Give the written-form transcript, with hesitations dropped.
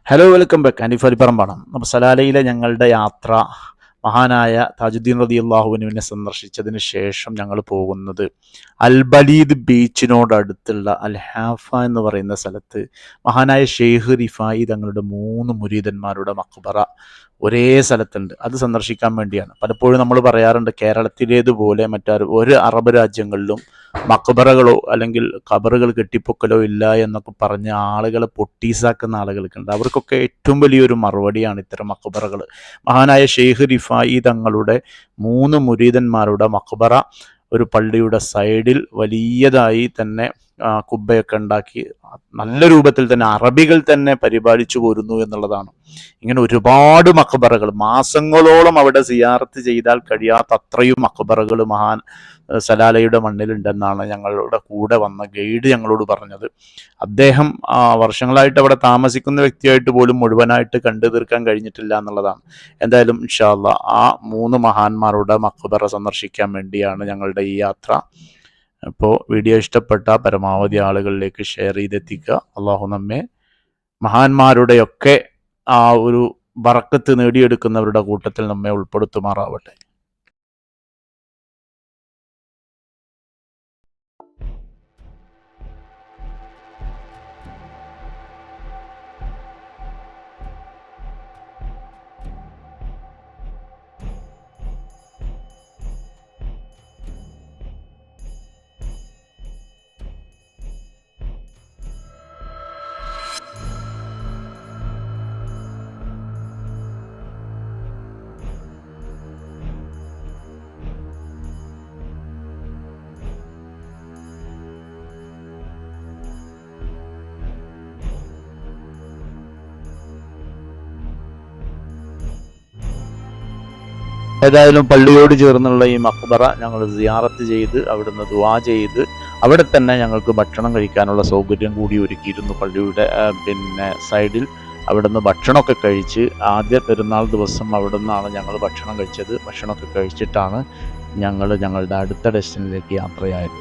Hello, welcome back. Anti ഫലിപ്പറമ്പാണ്. അപ്പോൾ സലാലയിലെ ഞങ്ങളുടെ യാത്ര മഹാനായ താജുദ്ദീൻ റളിയല്ലാഹുവിനെ സന്ദർശിച്ചതിന് ശേഷം ഞങ്ങൾ പോകുന്നത് അൽ-ബലീദ് ബീച്ചിനോടടുത്തുള്ള അൽ ഹാഫ എന്ന് പറയുന്ന സ്ഥലത്ത് മഹാനായ ഷെയ്ഖ് റിഫായി തങ്ങളുടെ 3 മുരീദന്മാരുടെ മഖ്ബറ ഒരേ സ്ഥലത്തുണ്ട്. അത് സന്ദർശിക്കാൻ വേണ്ടിയാണ്. പലപ്പോഴും നമ്മൾ പറയാറുണ്ട്, കേരളത്തിലേതുപോലെ ഒരു അറബ് രാജ്യങ്ങളിലും മക്ബറകളോ അല്ലെങ്കിൽ ഖബറുകൾ കെട്ടിപ്പൊക്കലോ ഇല്ല എന്നൊക്കെ പറഞ്ഞ് ആളുകളെ പൊട്ടീസാക്കുന്ന ആളുകൾക്കുണ്ട്. അവർക്കൊക്കെ ഏറ്റവും വലിയൊരു മറുപടിയാണ് ഇത്തരം മക്ബറകൾ. മഹാനായ ഷെയ്ഖ് റിഫായി തങ്ങളുടെ 3 മുരീദന്മാരുടെ മക്ബറ ഒരു പള്ളിയുടെ സൈഡിൽ വലിയതായി തന്നെ കുബ്ബയൊക്കെ ഉണ്ടാക്കി നല്ല രൂപത്തിൽ തന്നെ അറബികൾ തന്നെ പരിപാലിച്ചു പോരുന്നു എന്നുള്ളതാണ്. ഇങ്ങനെ ഒരുപാട് മക്ബറകൾ, മാസങ്ങളോളം അവിടെ സിയാറത്ത് ചെയ്താൽ കഴിയാത്ത അത്രയും മക്ബറകൾ സലാലയുടെ മണ്ണിലുണ്ടെന്നാണ് ഞങ്ങളുടെ കൂടെ വന്ന ഗൈഡ് ഞങ്ങളോട് പറഞ്ഞത്. അദ്ദേഹം വർഷങ്ങളായിട്ട് അവിടെ താമസിക്കുന്ന വ്യക്തിയായിട്ട് പോലും മുഴുവനായിട്ട് കണ്ടു തീർക്കാൻ കഴിഞ്ഞിട്ടില്ല എന്നുള്ളതാണ്. എന്തായാലും ഇൻഷാ അല്ലാഹ് ആ 3 മഹാന്മാരുടെ മഖ്ബറ സന്ദർശിക്കാൻ വേണ്ടിയാണ് ഞങ്ങളുടെ ഈ യാത്ര. അപ്പോൾ വീഡിയോ ഇഷ്ടപ്പെട്ട പരമാവധി ആളുകളിലേക്ക് ഷെയർ ചെയ്തെത്തിക്കുക. അള്ളാഹു നമ്മെ മഹാന്മാരുടെയൊക്കെ ആ ഒരു ബറക്കത്ത് നേടിയെടുക്കുന്നവരുടെ കൂട്ടത്തിൽ നമ്മെ ഉൾപ്പെടുത്തുമാറാവട്ടെ. ഏതായാലും പള്ളിയോട് ചേർന്നുള്ള ഈ മഖ്ബറ ഞങ്ങൾ സിയാറത്ത് ചെയ്ത് അവിടുന്ന് ദുആ ചെയ്ത് അവിടെ തന്നെ ഞങ്ങൾക്ക് ഭക്ഷണം കഴിക്കാനുള്ള സൗകര്യം കൂടി ഒരുക്കിയിരുന്നു. പള്ളിയുടെ സൈഡിൽ അവിടുന്ന് ഭക്ഷണമൊക്കെ കഴിച്ച് ആദ്യ പെരുന്നാൾ ദിവസം അവിടെ നിന്നാണ് ഞങ്ങൾ ഭക്ഷണം കഴിച്ചത്. ഭക്ഷണമൊക്കെ കഴിച്ചിട്ടാണ് ഞങ്ങൾ ഞങ്ങളുടെ അടുത്ത ഡെസ്റ്റിനിലേക്ക് യാത്രയായത്.